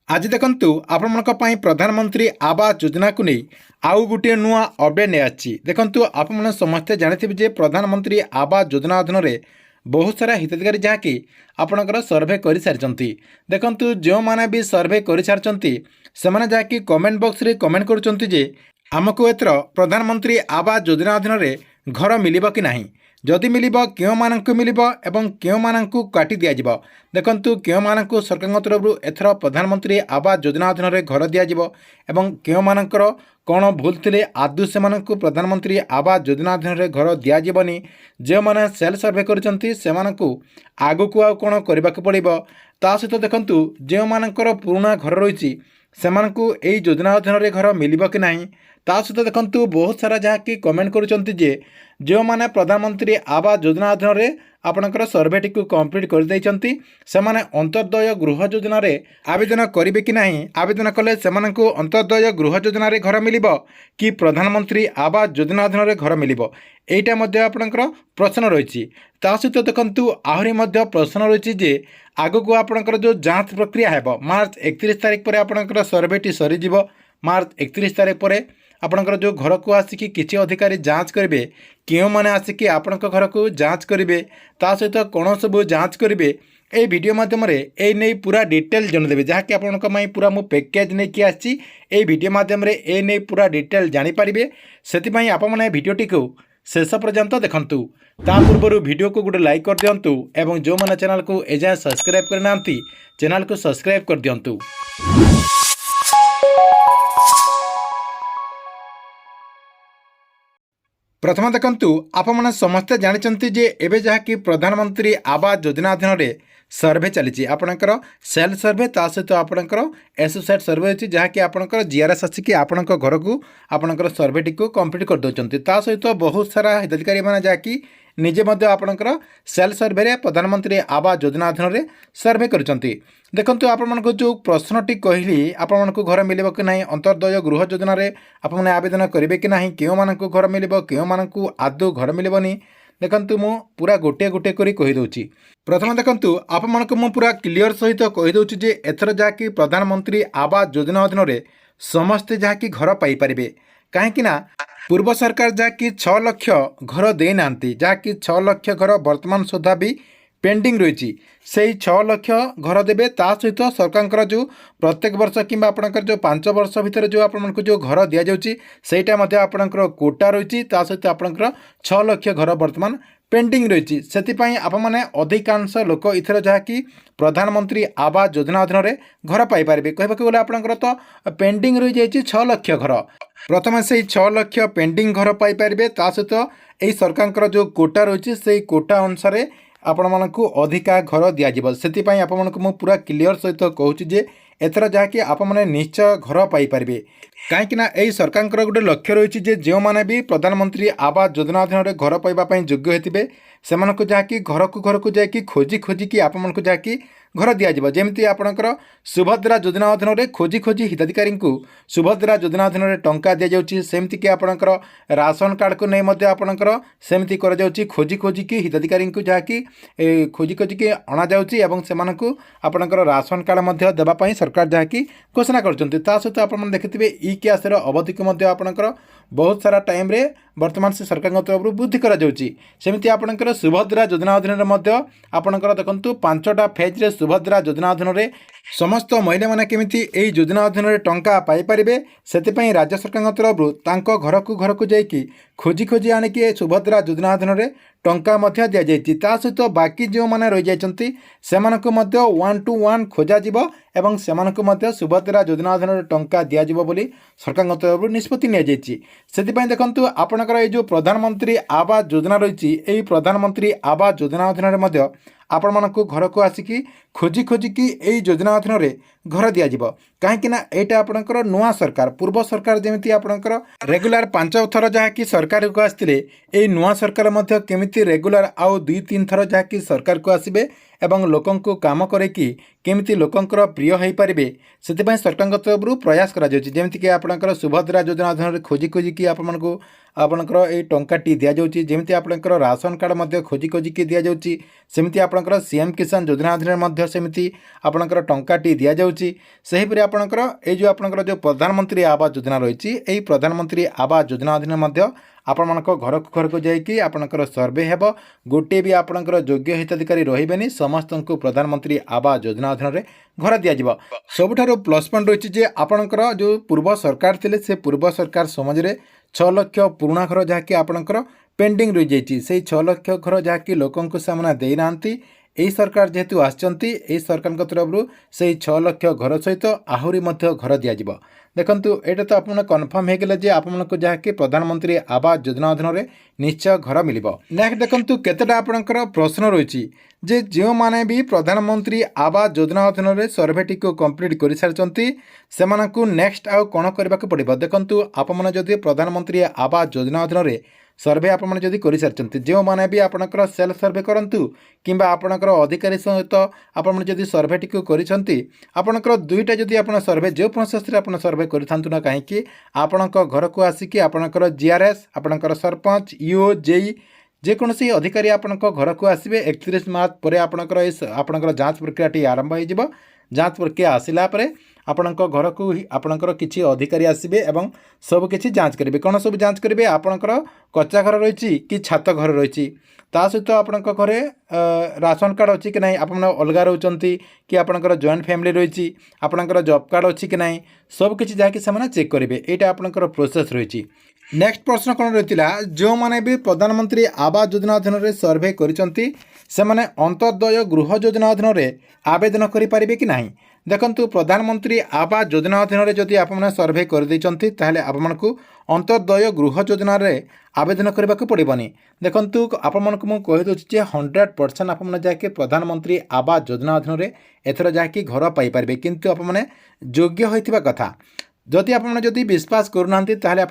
आज देखंतु आपमनक पई प्रधानमंत्री आवास योजना को नहीं आउ गोटे नुआ अपडेट नहीं आछि। देखंतु आपमन समस्ते जानिथिबे जे प्रधानमंत्री आवास योजना अधीन रे बहुत सारा हिताधिकारी जहाँकि आपणकर सर्वे कर सारी। देखंतु जो माने भी सर्वे कर सारी से जहाँकि कमेंट बॉक्स रे कमेंट करुचंती जे आमको एथर प्रधानमंत्री आवास योजना अधीन रे घर मिलिबो कि नाही, जदि मिलिबो केउ माननकु मिलिबो एवं केउ माननकु काटी दिया जिवो। देखंतु केउ माननकु सरकार तरफरु एथर प्रधानमंत्री आवास योजना अधीन रे घर दिया जिवो एवं केउ माननकर कौन भूल थिले आदु सेमाननकु प्रधानमंत्री आवास योजना अधीन रे घर दिया जिवोनी। जे माने सेल सर्वे करचंती सेमाननकु आगुकु आ कोन करबाक पड़िबो। ता सहित देखंतु जे माननकर पुराना घर रहिछि सेमाननकु एई योजना अधीन रे घर मिलिबो कि नाही। ता सहित देखंतु बहुत सारा जहाँकि कमेंट करुचंती जे जो माने प्रधानमंत्री आवास योजना अधीन रे आपणकर सर्वेटी को कंप्लीट कर देइचंती सेमाने अंत्योदय गृह योजना रे आवेदन करिवे कि नाही। आवेदन कले सेमानकु अंत्योदय गृह योजना रे घर मिलिबो कि प्रधानमंत्री आवास योजना अधीन रे घर मिलिबो, एटा मध्ये आपणकर प्रश्न रहिछि। ता सहित देखंतु आहुरी मध्ये प्रश्न रहिछि जे आगको आपणकर जो जांच प्रक्रिया हेबो मार्च 31 तारिख पर आपणकर सर्वेटी सरी जिवो। मार्च 31 तारिख पर आपणकर जो घर को आसिकी किसी अधिकारी जांच करेंगे, क्यों मैंने आसिकी आपणक घर को जांच करेंगे, ता सहित कौन सब जांच करेंगे ए वीडियो माध्यम ए नहीं पूरा डिटेल जनदेवे जहाँकि आपंक पूरा मु पैकेज नहीं कि आसी ए वीडियो माध्यम ए नहीं पूरा डिटेल जानीपारे। से आपने वीडियोटी को शेष पर्यंत देखंतु। ता पूर्व वीडियो को गोटे लाइक कर दिंतु एवं जो मैंने चैनल को एजाए सब्सक्राइब करना चैनल को सब्सक्राइब कर दिंतु। प्रथम देखंतु आपमने समस्ते जानिचंती जे एबे जहाँकि प्रधानमंत्री आवास योजना अधीन रे सर्वे चली आपणकर सेल सर्वे ता सहित आपणकर एसोसिएट सर्वे अच्छी जहाँकि आपणकर जीआरएस आसिकी आपणक घर को आपणकर सर्वेटी को कंप्लीट कर दउचंती। ता सहित बहुत सारा हिताधिकारी माने जहाँकि निजे मध्य आपणकर सेल सर्वे रे प्रधानमंत्री आवास योजना अधीन रे सर्वे करचंती। देखंतु आपमनको जो प्रश्नटी कहली आपमनको घर मिलिबो कि नाही, अंत्योदय गृह योजना रे आपमने आवेदन करिवे कि नाही, केउ माननको घर मिलिबो केउ माननको आदौ घर मिलिबोनी। देखंतु मु पूरा गोटे गोटे करी कहि दउची। प्रथम देखंतु आपमनको मु पूरा क्लियर सहित कहि दउची जे एथर जाकी प्रधानमंत्री आवास योजना अधीन रे समस्त जाकी घर पाई परिबे। काहेकि ना पूर्व सरकार जहाँकि 6 लाख घर देना जहाँकि 6 लाख घर वर्तमान सुधा भी पेंडिंग रही से 6 लाख घर देवे। ता सहित सरकार जो प्रत्येक वर्ष कि आपंकर जो 5 वर्ष भितर जो आपको जो घर दि जाऊँगी सेटा आपंकर कोटा रही सहित आपंकर 6 लाख घर वर्तमान पेंडिंग रही। से आपने अधिकांश लोक इथर जहाँकि प्रधानमंत्री आवास योजना अधीन रे घर पाइपर कहवाक गले आपंकर तो पेंडिंग रही जाइए 6 लाख घर। प्रथम से 6 लाख पेंडिंग घर पाइपर ता सहित यही सरकार जो कोटा रही से कोटा अनुसार आपण मानक अधिका घर दिज्व। से आपको पूरा क्लियर सहित कहूँ जे एथर जहाँकि आपने निश्चय घर पाइपर कहीं यही सरकार गोटे लक्ष्य रही जो मैंने भी प्रधानमंत्री आवास योजना अधीन रे घर पाइबापी योग्य होते से जहाँकि घर को जाकि खोजी खोजिकी आपको जहाँकि घर दिज्व। जमी आपंकर सुभद्रा योजना अधीन रे खोजी खोजी हिताधिकारी को सुभद्रा योजना अधीन रे टंका दि जाऊँगी, सेमती कि आपंकर राशन कार्ड को नहीं आपंकर सेमती कर खोजी खोजिकी हिताधिकारी को जहाँकि खोजी खोजिकी अणा जाऊँगी और से आपंकर राशन कार्ड देवाई सरकार जहाँकि घोषणा कर सहित आप देखिए इ कैश अवधि को आपंकर बहुत सारा टाइम रे वर्तमान से सरकार तरफ वृद्धि करमती आपंकर सुभद्रा योजना अधीन में आपंकर देखो 5टा फेज रे सुभद्रा योजना अधीन रे समस्त महिला माने केमिति एई योजना अधीन रे टंका पाई परिबे। सेतिपई राज्य सरकार तरफ तांको घर को जाइकी खोजी खोजी आनिकी सुभद्रा योजना अधीन रे टंका मध्य दिया जाइछि। ता सहित बाकी जो माने रहि जाइछन्ति सेमानकु मध्य 1 to 1 खोजा जिवो एवं सेमानकु मध्य सुभद्रा योजना अधीन रे टंका दिया जिवो बोली सरकार तरफ निष्पत्ति निया जाइछि। सेतिपई देखंतु आपनकर ए जो प्रधानमंत्री आवास योजना रहिछि एई प्रधानमंत्री आवास योजना अधीन रे मध्य आपण मानक घर को आसिकी खोजी खोजिकी यही योजना अधीन रे घर दिज्व। कहीं यहाँ आपंकर नुआ सरकार पूर्व सरकार जमी आपंकर रेगुलर 5 थर जहाँकि सरकार को आसते नुआ सरकार केमिति रेगुलर आउ 2-3 थर जहाँकि सरकार को आसबे ଏବଂ ଲୋକଙ୍କୁ କାମ କରିକି କେମିତି ଲୋକଙ୍କର ପ୍ରିୟ ହୋଇପାରିବେ ସେଥିପାଇଁ ସରକାରଙ୍କ ତରଫରୁ ପ୍ରୟାସ କରାଯାଉଛି। ଯେମିତିକି ଆପଣଙ୍କର ସୁଭଦ୍ରା ଯୋଜନା ଅଧୀନରେ ଖୋଜି ଖୋଜିକି ଆପଣଙ୍କର ଏଇ ଟଙ୍କାଟି ଦିଆଯାଉଛି। ଯେମିତି ଆପଣଙ୍କର ରାସନ କାର୍ଡ଼ ମଧ୍ୟ ଖୋଜି ଖୋଜିକି ଦିଆଯାଉଛି, ସେମିତି ଆପଣଙ୍କର ସିଏମ୍ କିଷାନ ଯୋଜନା ଅଧୀନରେ ମଧ୍ୟ ସେମିତି ଆପଣଙ୍କର ଟଙ୍କାଟି ଦିଆଯାଉଛି। ସେହିପରି ଆପଣଙ୍କର ଏଇ ଯେଉଁ ଆପଣଙ୍କର ଯେଉଁ ପ୍ରଧାନମନ୍ତ୍ରୀ ଆବାସ ଯୋଜନା ରହିଛି, ଏହି ପ୍ରଧାନମନ୍ତ୍ରୀ ଆବାସ ଯୋଜନା ଅଧୀନରେ ମଧ୍ୟ ଆପଣମାନଙ୍କ ଘରକୁ ଘରକୁ ଯାଇକି ଆପଣଙ୍କର ସର୍ଭେ ହେବ। ଗୋଟିଏ ବି ଆପଣଙ୍କର ଯୋଗ୍ୟ ହିତାଧିକାରୀ ରହିବେନି, ସମସ୍ତଙ୍କୁ ପ୍ରଧାନମନ୍ତ୍ରୀ ଆବାସ ଯୋଜନା ଅଧୀନରେ ଘର ଦିଆଯିବ। ସବୁଠାରୁ ପ୍ଲସ୍ ପଏଣ୍ଟ ରହିଛି ଯେ ଆପଣଙ୍କର ଯେଉଁ ପୂର୍ବ ସରକାର ଥିଲେ ସେ ପୂର୍ବ ସରକାର ସମାଜରେ 6 ଲକ୍ଷ ପୁରୁଣା ଘର ଯାହାକି ଆପଣଙ୍କର ପେଣ୍ଡିଂ ରହିଯାଇଛି, ସେହି 6 ଲକ୍ଷ ଘର ଯାହାକି ଲୋକଙ୍କୁ ସେମାନେ ଦେଇନାହାନ୍ତି। ଏହି ସରକାର ଯେହେତୁ ଆସିଛନ୍ତି, ଏହି ସରକାରଙ୍କ ତରଫରୁ ସେହି 6 ଲକ୍ଷ ଘର ସହିତ ଆହୁରି ମଧ୍ୟ ଘର ଦିଆଯିବ। ଦେଖନ୍ତୁ ଏଇଟା ତ ଆପଣ କନଫର୍ମ ହେଇଗଲେ ଯେ ଆପଣଙ୍କୁ ଯାହାକି ପ୍ରଧାନମନ୍ତ୍ରୀ ଆବାସ ଯୋଜନା ଅଧୀନରେ ନିଶ୍ଚୟ ଘର ମିଳିବ। ନେକ୍ସଟ ଦେଖନ୍ତୁ କେତେଟା ଆପଣଙ୍କର ପ୍ରଶ୍ନ ରହିଛି ଯେ ଯେଉଁମାନେ ବି ପ୍ରଧାନମନ୍ତ୍ରୀ ଆବାସ ଯୋଜନା ଅଧୀନରେ ସର୍ଭେଟିକୁ କମ୍ପ୍ଲିଟ୍ କରିସାରିଛନ୍ତି ସେମାନଙ୍କୁ ନେକ୍ସଟ ଆଉ କ'ଣ କରିବାକୁ ପଡ଼ିବ। ଦେଖନ୍ତୁ ଆପଣମାନେ ଯଦି ପ୍ରଧାନମନ୍ତ୍ରୀ ଆବାସ ଯୋଜନା ଅଧୀନରେ ସର୍ଭେ ଆପଣମାନେ ଯଦି କରିସାରିଛନ୍ତି, ଯେଉଁମାନେ ବି ଆପଣଙ୍କର ସେଲ୍ଫ ସର୍ଭେ କରନ୍ତୁ କିମ୍ବା ଆପଣଙ୍କର ଅଧିକାରୀ ସହିତ ଆପଣମାନେ ଯଦି ସର୍ଭେଟିକୁ କରିଛନ୍ତି, ଆପଣଙ୍କର ଦୁଇଟା ଯଦି ଆପଣ ସର୍ଭେ ଯେଉଁ ପ୍ରୋସେସ୍ରେ ଆପଣ ସର୍ଭେ କରିଥାନ୍ତୁ ନା କାହିଁକି ଆପଣଙ୍କ ଘରକୁ ଆସିକି ଆପଣଙ୍କର GRS, ଆପଣଙ୍କର ସରପଞ୍ଚ, ଇଓ, ଜେଇ ଯେକୌଣସି ଅଧିକାରୀ ଆପଣଙ୍କ ଘରକୁ ଆସିବେ। 31 ମାର୍ଚ୍ଚ ପରେ ଆପଣଙ୍କର ଯାଞ୍ଚ ପ୍ରକ୍ରିୟାଟି ଆରମ୍ଭ ହୋଇଯିବ। ଯାଞ୍ଚ ପ୍ରକ୍ରିୟା ଆସିଲା ପରେ ଆପଣଙ୍କ ଘରକୁ ଆପଣଙ୍କର କିଛି ଅଧିକାରୀ ଆସିବେ ଏବଂ ସବୁକିଛି ଯାଞ୍ଚ କରିବେ। କ'ଣ ସବୁ ଯାଞ୍ଚ କରିବେ? ଆପଣଙ୍କର କଚ୍ଚା ଘର ରହିଛି କି ଛାତ ଘର ରହିଛି, ତା ସହିତ ଆପଣଙ୍କ ଘରେ ରାସନ କାର୍ଡ଼ ଅଛି କି ନାହିଁ, ଆପଣ ଅଲଗା ରହୁଛନ୍ତି କି ଆପଣଙ୍କର ଜଏଣ୍ଟ ଫ୍ୟାମିଲି ରହିଛି, ଆପଣଙ୍କର ଜବ୍ କାର୍ଡ଼ ଅଛି କି ନାହିଁ, ସବୁକିଛି ଯାହାକି ସେମାନେ ଚେକ୍ କରିବେ। ଏଇଟା ଆପଣଙ୍କର ପ୍ରୋସେସ୍ ରହିଛି। ନେକ୍ସଟ ପ୍ରଶ୍ନ କ'ଣ ରହିଥିଲା, ଯେଉଁମାନେ ବି ପ୍ରଧାନମନ୍ତ୍ରୀ ଆବାସ ଯୋଜନା ଅଧୀନରେ ସର୍ଭେ କରିଛନ୍ତି ସେମାନେ ଅନ୍ତର୍ଦୟ ଗୃହ ଯୋଜନା ଅଧୀନରେ ଆବେଦନ କରିପାରିବେ କି ନାହିଁ। ଦେଖନ୍ତୁ ପ୍ରଧାନମନ୍ତ୍ରୀ ଆବାସ ଯୋଜନା ଅଧୀନରେ ଯଦି ଆପଣମାନେ ସର୍ଭେ କରିଦେଇଛନ୍ତି ତାହେଲେ ଆପଣମାନଙ୍କୁ ଅନ୍ତର୍ଦୟ ଗୃହ ଯୋଜନାରେ ଆବେଦନ କରିବାକୁ ପଡ଼ିବନି। ଦେଖନ୍ତୁ ଆପଣମାନଙ୍କୁ ମୁଁ କହିଦେଉଛି ଯେ 100% ଆପଣମାନେ ଯାହାକି ପ୍ରଧାନମନ୍ତ୍ରୀ ଆବାସ ଯୋଜନା ଅଧୀନରେ ଏଥର ଯାହାକି ଘର ପାଇପାରିବେ, କିନ୍ତୁ ଆପଣମାନେ ଯୋଗ୍ୟ ହୋଇଥିବା କଥା। ଯଦି ଆପଣମାନେ ଯଦି ବିଶ୍ୱାସ କରୁନାହାନ୍ତି ତାହେଲେ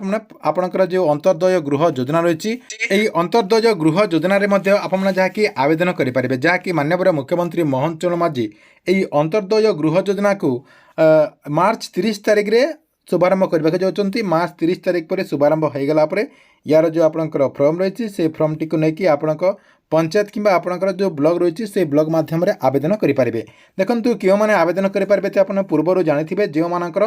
ଆପଣଙ୍କର ଯେଉଁ ଅନ୍ତର୍ଦୟ ଗୃହ ଯୋଜନା ରହିଛି, ଏହି ଅନ୍ତର୍ଦୟ ଗୃହ ଯୋଜନାରେ ମଧ୍ୟ ଆପଣମାନେ ଯାହାକି ଆବେଦନ କରିପାରିବେ, ଯାହାକି ମାନ୍ୟବର ମୁଖ୍ୟମନ୍ତ୍ରୀ ମୋହନ ଚରଣ ମାଝୀ ଏହି ଅନ୍ତର୍ଦୟ ଗୃହ ଯୋଜନାକୁ ମାର୍ଚ୍ଚ 30 ତାରିଖରେ शुभारंभ करने जाऊँगी। मार्च 30 तारिख पर शुभारंभ हो गला यार जो आपंकर फर्म रही से फर्म टी को लेकिन आपण पंचायत किंबा आपणकर जो ब्लॉग रही से ब्लॉग माध्यम आवेदन करेंगे। देखो क्यों मैंने आवेदन करेंगे तो आप पूर्वर जानी जो मानकर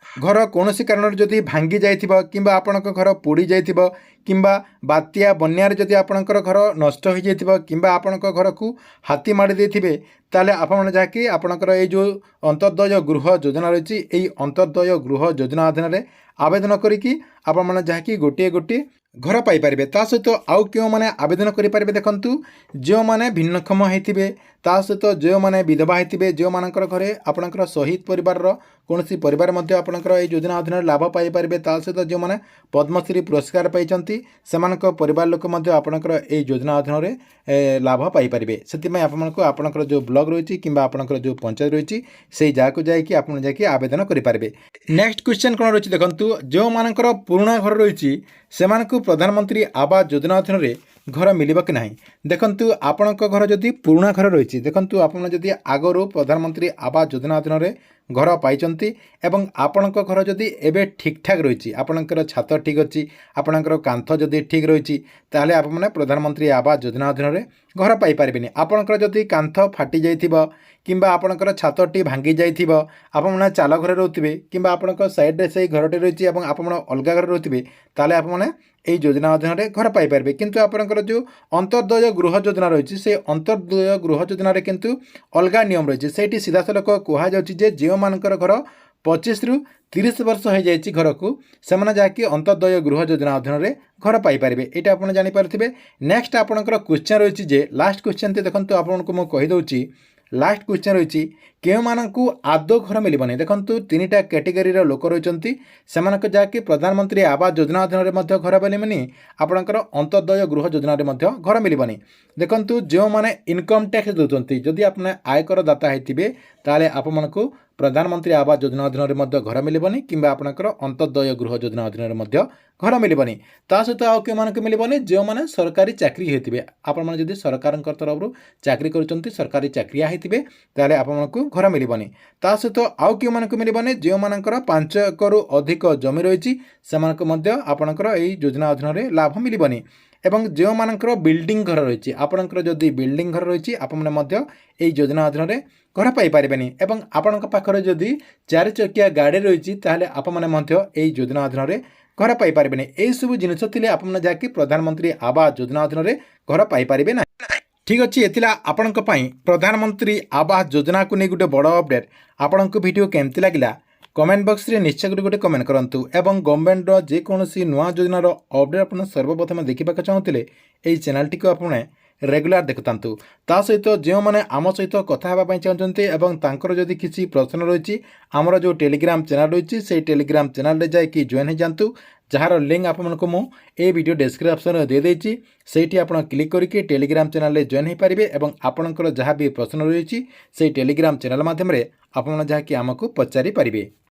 घर कौन कारण जदि भांगी जाइथिबो किंबा आपणक घर पोड़ी जाइथिबो किंबा बात्या बन्यार जदि आपणकर घर नष्ट हो जाइथिबो किंबा आपणक घर को हाथी मारी देथिबे ताले आपण जाकि आपणकर ए जो अंतर्दय गृह योजना रही यही अंतर्दय गृह योजना अधीन में आवेदन करिकी आपण माने जाकि गोटे गोटे घर पाइपर। ता सहित आउ क्यों मैंने आवेदन करेंगे देखूँ जो मैंने भिन्नक्षम होते ता सहित जो मैंने विधवा होते जो मानकर घरे आपणकर शहीद परिवार कौन परिवार आपणकर ये योजना अधीन लाभ पाइपर। ता सहित जो मैंने पद्मश्री पुरस्कार पाई से परिवार लोक आपणकर ये योजना अधीन में लाभ पाइपर। से आपणकर जो ब्लॉग रही कि आपणकर जो पंचायत रही से जगह जाकि आवेदन करेंगे। नेक्स्ट क्वेश्चन कौन रही देखूँ जो मानकर पुराना घर रही से प्रधानमंत्री आवास योजना अधीन में घर मिलिबा कि नहीं। देखंतु आपणक घर जदि पुराना घर रही देखंतु आपण जदि आगरू प्रधानमंत्री आवास योजना अधीन में घर पाइचंती एवं आपणक घर जदि एबे ठीक ठाक रही आपणकर छात ठीक अच्छी आपणकर कांथ जदि ठीक रही ताले आपने प्रधानमंत्री आवास योजना अधीन में घर पाइपारे। आपणकर जदि कांथ फाटी जाइथिबो किंबा आपणकर छातटी भांगी जाइथिबो आपने चाल घर रोथे किंबा आपणक साइड से घरटे रही आपण अलग घर रोथे ताले आपने এই যোজনা অধীন ঘর পাইপারে। কিন্তু আপনার যে অন্তর্দয় গৃহ যোজনা রয়েছে সেই অন্তর্দয় গৃহ যোজনার কিন্তু অলগা নিয়ম রয়েছে সেইটি সিধাসলখ কুহযাচ্ছে যে যে মানকর ঘর 25 ରୁ 30 वर्ष हो जाए घर को से जाकि अंतर्दय गृह योजना अधीन घर पाइपर। ये आप जानीपारे। नेक्स्ट आपणकर क्वेश्चन रही लास्ट क्वेश्चन देखो आपको मुझे कहीदे लास्ट क्वेश्चन रही କେଉଁମାନଙ୍କୁ ଆଦୌ ଘର ମିଳିବନି। ଦେଖନ୍ତୁ ତିନିଟା କ୍ୟାଟେଗୋରୀର ଲୋକ ରହିଛନ୍ତି, ସେମାନଙ୍କୁ ଯାହାକି ପ୍ରଧାନମନ୍ତ୍ରୀ ଆବାସ ଯୋଜନା ଅଧୀନରେ ମଧ୍ୟ ଘର ମିଳିବନି, ଆପଣଙ୍କର ଅନ୍ତର୍ଦୟ ଗୃହ ଯୋଜନାରେ ମଧ୍ୟ ଘର ମିଳିବନି। ଦେଖନ୍ତୁ ଯେଉଁମାନେ ଇନକମ୍ ଟ୍ୟାକ୍ସ ଦେଉଛନ୍ତି, ଯଦି ଆପଣ ଆୟକର ଦାତା ହେଇଥିବେ ତାହେଲେ ଆପଣଙ୍କୁ ପ୍ରଧାନମନ୍ତ୍ରୀ ଆବାସ ଯୋଜନା ଅଧୀନରେ ମଧ୍ୟ ଘର ମିଳିବନି କିମ୍ବା ଆପଣଙ୍କର ଅନ୍ତର୍ଦୟ ଗୃହ ଯୋଜନା ଅଧୀନରେ ମଧ୍ୟ ଘର ମିଳିବନି। ତା ସହିତ ଆଉ କେଉଁମାନଙ୍କୁ ମିଳିବନି, ଯେଉଁମାନେ ସରକାରୀ ଚାକିରି ହେଇଥିବେ। ଆପଣମାନେ ଯଦି ସରକାରଙ୍କ ତରଫରୁ ଚାକିରି କରୁଛନ୍ତି, ସରକାରୀ ଚାକିରିଆ ହେଇଥିବେ ତାହେଲେ ଆପଣଙ୍କୁ ଘର ମିଳିବନି। ତା ସହିତ ଆଉ କେଉଁମାନଙ୍କୁ ମିଳିବନି, ଯେଉଁମାନଙ୍କର 5 ଏକରରୁ ଅଧିକ ଜମି ରହିଛି ସେମାନଙ୍କୁ ମଧ୍ୟ ଆପଣଙ୍କର ଏହି ଯୋଜନା ଅଧୀନରେ ଲାଭ ମିଳିବନି। ଏବଂ ଯେଉଁମାନଙ୍କର ବିଲ୍ଡିଂ ଘର ରହିଛି, ଆପଣଙ୍କର ଯଦି ବିଲ୍ଡିଂ ଘର ରହିଛି ଆପଣମାନେ ମଧ୍ୟ ଏହି ଯୋଜନା ଅଧୀନରେ ଘର ପାଇପାରିବେନି। ଏବଂ ଆପଣଙ୍କ ପାଖରେ ଯଦି 4 ଚକିଆ ଗାଡ଼ି ରହିଛି ତାହେଲେ ଆପଣମାନେ ମଧ୍ୟ ଏହି ଯୋଜନା ଅଧୀନରେ ଘର ପାଇପାରିବେନି। ଏହିସବୁ ଜିନିଷ ଥିଲେ ଆପଣମାନେ ଯାହାକି ପ୍ରଧାନମନ୍ତ୍ରୀ ଆବାସ ଯୋଜନା ଅଧୀନରେ ଘର ପାଇପାରିବେ ନାହିଁ। ଠିକ୍ ଅଛି, ଏଥିଲା ଆପଣଙ୍କ ପାଇଁ ପ୍ରଧାନମନ୍ତ୍ରୀ ଆବାସ ଯୋଜନାକୁ ନେଇ ଗୋଟେ ବଡ଼ ଅପଡେଟ୍। ଆପଣଙ୍କୁ ଭିଡ଼ିଓ କେମିତି ଲାଗିଲା କମେଣ୍ଟ ବକ୍ସରେ ନିଶ୍ଚୟ ଗୋଟେ କମେଣ୍ଟ କରନ୍ତୁ। ଏବଂ ଗଭର୍ଣ୍ଣମେଣ୍ଟର ଯେକୌଣସି ନୂଆ ଯୋଜନାର ଅପଡେଟ୍ ଆପଣ ସର୍ବପ୍ରଥମେ ଦେଖିବାକୁ ଚାହୁଁଥିଲେ ଏହି ଚ୍ୟାନେଲଟିକୁ ଆପଣ ରେଗୁଲାର ଦେଖୁଥାନ୍ତୁ। ତା ସହିତ ଯେଉଁମାନେ ଆମ ସହିତ କଥା ହେବା ପାଇଁ ଚାହୁଁଛନ୍ତି ଏବଂ ତାଙ୍କର ଯଦି କିଛି ପ୍ରଶ୍ନ ରହିଛି, ଆମର ଯେଉଁ ଟେଲିଗ୍ରାମ ଚ୍ୟାନେଲ ରହିଛି ସେହି ଟେଲିଗ୍ରାମ ଚ୍ୟାନେଲରେ ଯାଇକି ଜଏନ୍ ହେଇଯାଆନ୍ତୁ, ଯାହାର ଲିଙ୍କ୍ ଆପଣମାନଙ୍କୁ ମୁଁ এই ଭିଡ଼ିଓ ଡେସ୍କ୍ରିପ୍ସନରେ ଦେଇଦେଇଛି। ସେଇଠି ଆପଣ କ୍ଲିକ୍ କରିକି ଟେଲିଗ୍ରାମ ଚ୍ୟାନେଲରେ ଜଏନ୍ ହୋଇପାରିବେ ଏବଂ ଆପଣଙ୍କର ଯାହା ବି ପ୍ରଶ୍ନ ରହିଛି ସେହି ଟେଲିଗ୍ରାମ ଚ୍ୟାନେଲ ମାଧ୍ୟମରେ ଆପଣ ଯାହାକି ଆମକୁ ପଚାରି ପାରିବେ।